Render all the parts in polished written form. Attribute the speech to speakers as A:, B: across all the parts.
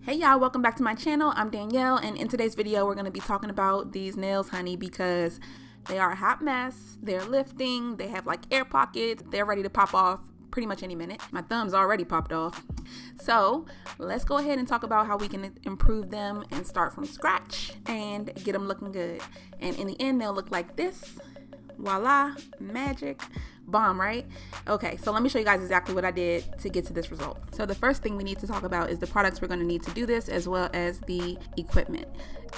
A: Hey y'all, welcome back to my channel. I'm Danielle, and in today's video we're going to be talking about these nails, honey, because they are a hot mess. They're lifting, they have like air pockets, they're ready to pop off pretty much any minute. My thumb's already popped off. So let's go ahead and talk about how we can improve them and start from scratch and get them looking good. And in the end, they'll look like this. Voila, magic. Bomb, right? Okay, so let me show you guys exactly what I did to get to this result. So the first thing we need to talk about is the products we're going to need to do this, as well as the equipment.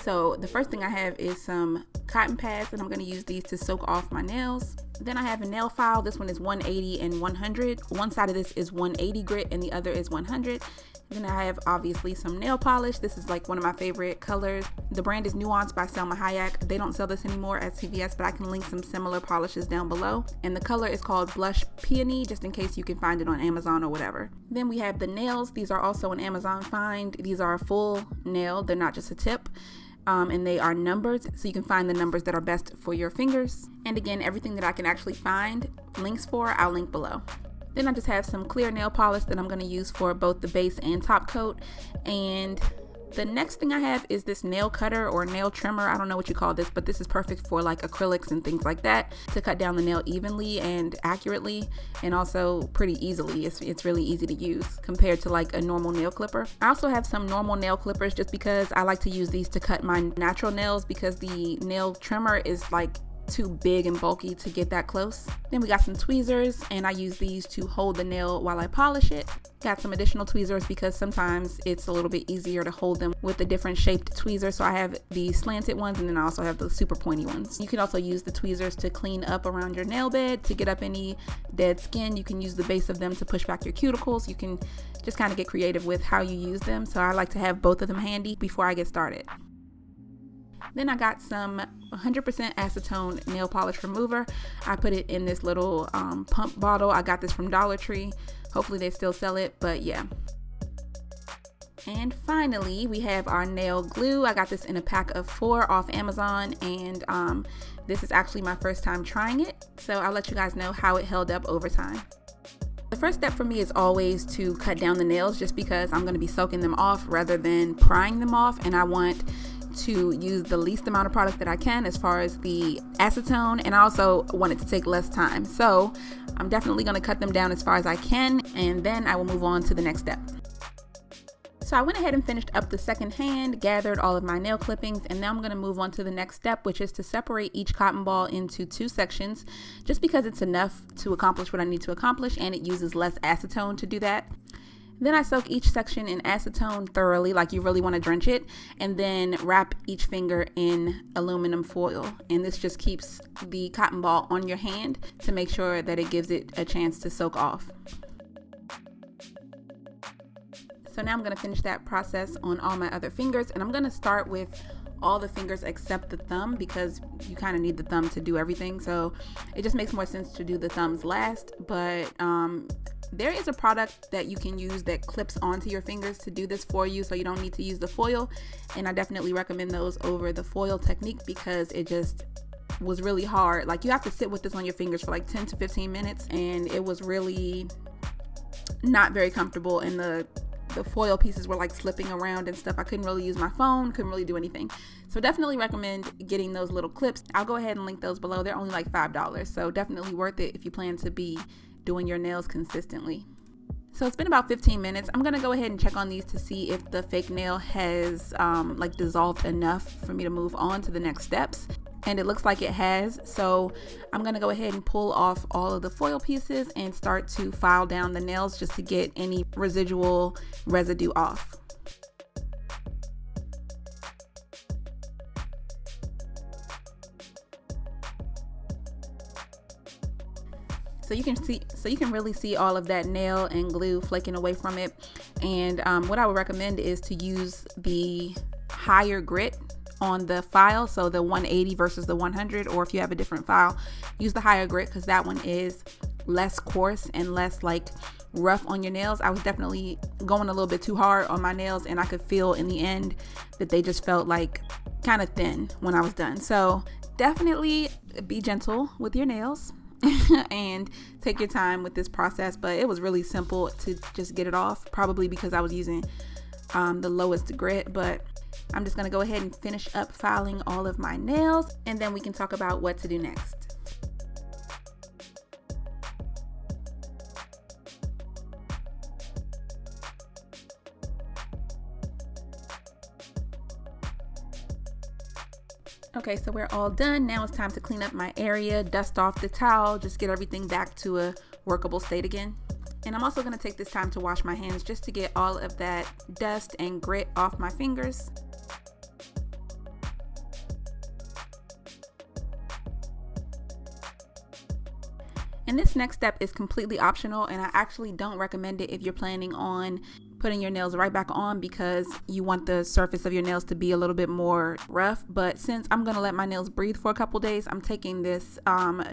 A: So the first thing I have is some cotton pads, and I'm going to use these to soak off my nails. Then I have a nail file. This one is 180 and 100. One side of this is 180 grit and the other is 100. Then I have obviously some nail polish. This is like one of my favorite colors. The brand is Nuance by Selma Hayek. They don't sell this anymore at CVS, but I can link some similar polishes down below. And the color is called Blush Peony, just in case you can find it on Amazon or whatever. Then we have the nails. These are also an Amazon find. These are a full nail. They're not just a tip. And they are numbered, so you can find the numbers that are best for your fingers. And again, everything that I can actually find links for, I'll link below. Then I just have some clear nail polish that I'm going to use for both the base and top coat. And the next thing I have is this nail cutter or nail trimmer. I don't know what you call this, but this is perfect for like acrylics and things like that, to cut down the nail evenly and accurately, and also pretty easily. It's really easy to use compared to like a normal nail clipper. I also have some normal nail clippers just because I like to use these to cut my natural nails, because the nail trimmer is like too big and bulky to get that close. Then we got some tweezers, and I use these to hold the nail while I polish it. Got some additional tweezers because sometimes it's a little bit easier to hold them with a different shaped tweezer. So I have the slanted ones, and then I also have the super pointy ones. You can also use the tweezers to clean up around your nail bed, to get up any dead skin. You can use the base of them to push back your cuticles. You can just kind of get creative with how you use them. So I like to have both of them handy before I get started. Then I got some 100% acetone nail polish remover. I put it in this little pump bottle. I got this from Dollar Tree. Hopefully they still sell it, but yeah. And finally, we have our nail glue. I got this in a pack of 4 off Amazon, and this is actually my first time trying it. So I'll let you guys know how it held up over time. The first step for me is always to cut down the nails, just because I'm going to be soaking them off rather than prying them off, and I want to use the least amount of product that I can as far as the acetone, and I also want it to take less time. So I'm definitely going to cut them down as far as I can, and then I will move on to the next step. So I went ahead and finished up the second hand, gathered all of my nail clippings, and now I'm going to move on to the next step, which is to separate each cotton ball into 2 sections, just because it's enough to accomplish what I need to accomplish, and it uses less acetone to do that. Then I soak each section in acetone thoroughly, like you really want to drench it, and then wrap each finger in aluminum foil. And this just keeps the cotton ball on your hand to make sure that it gives it a chance to soak off. So now I'm going to finish that process on all my other fingers, and I'm going to start with all the fingers except the thumb, because you kind of need the thumb to do everything. So it just makes more sense to do the thumbs last, but there is a product that you can use that clips onto your fingers to do this for you, so you don't need to use the foil. And I definitely recommend those over the foil technique, because it just was really hard. Like, you have to sit with this on your fingers for like 10 to 15 minutes, and it was really not very comfortable, and the foil pieces were like slipping around and stuff. I couldn't really use my phone, couldn't really do anything. So definitely recommend getting those little clips. I'll go ahead and link those below. They're only like $5, so definitely worth it if you plan to be doing your nails consistently. So it's been about 15 minutes. I'm gonna go ahead and check on these to see if the fake nail has like dissolved enough for me to move on to the next steps. And it looks like it has. So I'm gonna go ahead and pull off all of the foil pieces and start to file down the nails, just to get any residual residue off. So you can really see all of that nail and glue flaking away from it. And what I would recommend is to use the higher grit on the file, so the 180 versus the 100, or if you have a different file, use the higher grit, because that one is less coarse and less like rough on your nails. I was definitely going a little bit too hard on my nails, and I could feel in the end that they just felt like kind of thin when I was done. So definitely be gentle with your nails and take your time with this process, but it was really simple to just get it off, probably because I was using the lowest grit, but I'm just gonna go ahead and finish up filing all of my nails, and then we can talk about what to do next. Okay, so we're all done. Now it's time to clean up my area, dust off the towel, just get everything back to a workable state again. And I'm also going to take this time to wash my hands just to get all of that dust and grit off my fingers. And this next step is completely optional, and I actually don't recommend it if you're planning on putting your nails right back on because you want the surface of your nails to be a little bit more rough. But since I'm going to let my nails breathe for a couple days, I'm taking this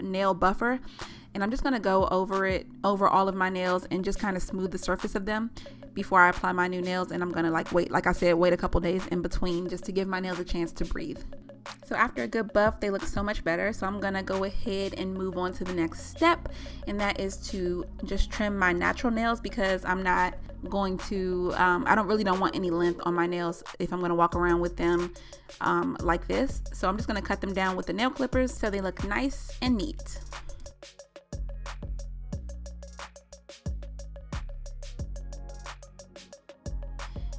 A: nail buffer and I'm just going to go over all of my nails and just kind of smooth the surface of them before I apply my new nails. And I'm going to wait a couple days in between just to give my nails a chance to breathe. So after a good buff, they look so much better. So I'm gonna go ahead and move on to the next step, and that is to just trim my natural nails because I'm not going to, I don't want any length on my nails if I'm gonna walk around with them like this. So I'm just gonna cut them down with the nail clippers so they look nice and neat.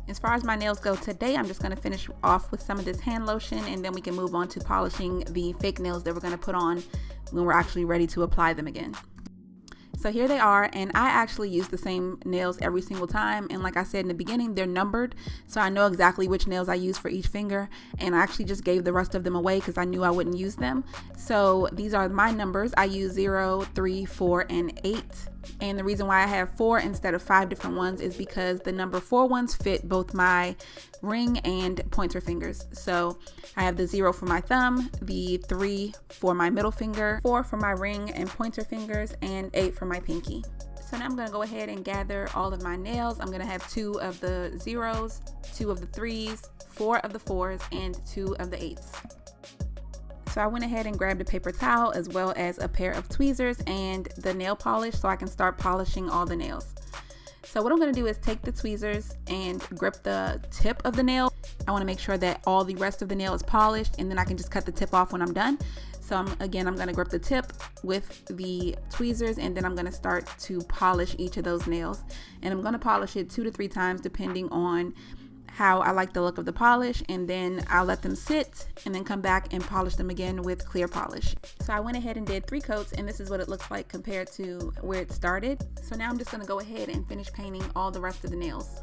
A: As far as my nails go today, I'm just going to finish off with some of this hand lotion, and then we can move on to polishing the fake nails that we're going to put on when we're actually ready to apply them again. So here they are, and I actually use the same nails every single time, and like I said in the beginning, they're numbered, so I know exactly which nails I use for each finger, and I actually just gave the rest of them away because I knew I wouldn't use them. So these are my numbers. I use 0, 3, 4, and 8. And the reason why I have 4 instead of 5 different ones is because the number 4 ones fit both my ring and pointer fingers. So I have the 0 for my thumb, the 3 for my middle finger, 4 for my ring and pointer fingers, and 8 for my pinky. So now I'm going to go ahead and gather all of my nails. I'm going to have 2 of the 0s, 2 of the 3s, 4 of the 4s, and 2 of the 8s. So I went ahead and grabbed a paper towel as well as a pair of tweezers and the nail polish so I can start polishing all the nails. So what I'm going to do is take the tweezers and grip the tip of the nail. I want to make sure that all the rest of the nail is polished, and then I can just cut the tip off when I'm done. So I'm going to grip the tip with the tweezers, and then I'm going to start to polish each of those nails. And I'm going to polish it 2 to 3 times depending on how I like the look of the polish, and then I'll let them sit and then come back and polish them again with clear polish. So I went ahead and did 3 coats, and this is what it looks like compared to where it started. So now I'm just going to go ahead and finish painting all the rest of the nails.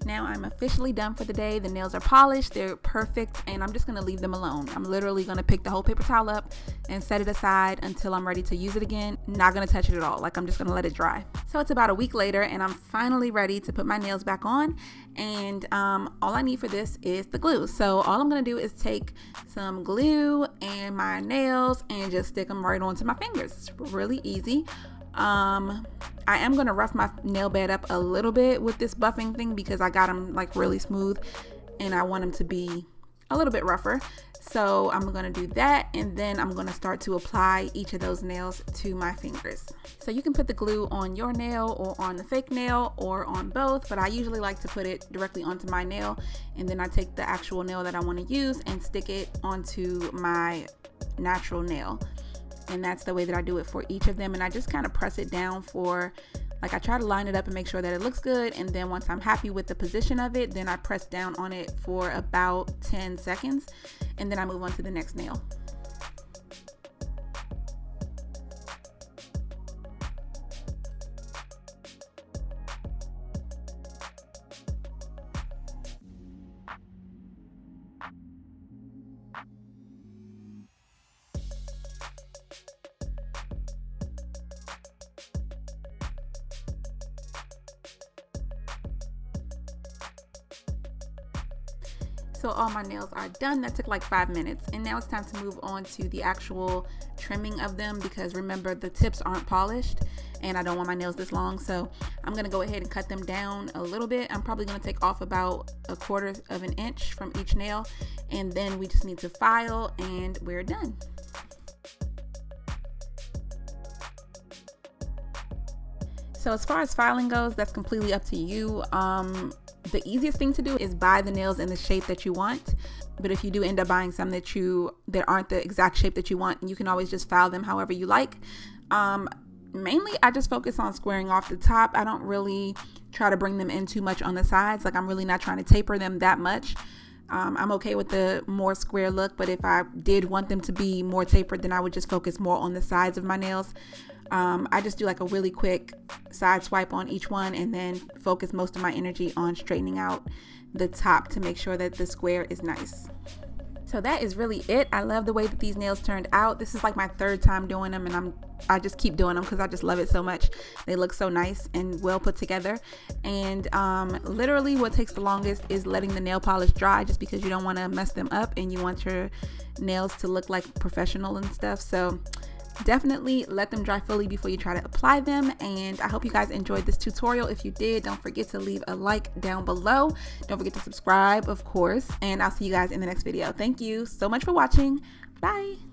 A: Now I'm officially done for the day. The nails are polished, they're perfect, and I'm just gonna leave them alone. I'm literally gonna pick the whole paper towel up and set it aside until I'm ready to use it again. Not gonna touch it at all. I'm just gonna let it dry. So it's about a week later, and I'm finally ready to put my nails back on. And all I need for this is the glue. So all I'm gonna do is take some glue and my nails and just stick them right onto my fingers. It's really easy. I am going to rough my nail bed up a little bit with this buffing thing because I got them really smooth and I want them to be a little bit rougher. So I'm going to do that, and then I'm going to start to apply each of those nails to my fingers. So you can put the glue on your nail or on the fake nail or on both, but I usually like to put it directly onto my nail, and then I take the actual nail that I want to use and stick it onto my natural nail. And that's the way that I do it for each of them. And I just kind of press it down for Like I try to line it up and make sure that it looks good, and then once I'm happy with the position of it, then I press down on it for about 10 seconds, and then I move on to the next nail. So all my nails are done. That took like 5 minutes, and now it's time to move on to the actual trimming of them, because remember, the tips aren't polished and I don't want my nails this long. So I'm gonna go ahead and cut them down a little bit. I'm probably gonna take off about 1/4 of an inch from each nail, and then we just need to file and we're done. So as far as filing goes, that's completely up to you. The easiest thing to do is buy the nails in the shape that you want. But if you do end up buying some that aren't the exact shape that you want, you can always just file them however you like. Mainly, I just focus on squaring off the top. I don't really try to bring them in too much on the sides. Like I'm really not trying to taper them that much. I'm okay with the more square look, but if I did want them to be more tapered, then I would just focus more on the sides of my nails. I just do like a really quick side swipe on each one, and then focus most of my energy on straightening out the top to make sure that the square is nice. So that is really it. I love the way that these nails turned out. This is like my 3rd time doing them, and I just keep doing them because I just love it so much. They look so nice and well put together. And literally what takes the longest is letting the nail polish dry, just because you don't want to mess them up and you want your nails to look like professional and stuff. So definitely let them dry fully before you try to apply them. And I hope you guys enjoyed this tutorial. If you did, don't forget to leave a like down below. Don't forget to subscribe, of course, and I'll see you guys in the next video. Thank you so much for watching. Bye.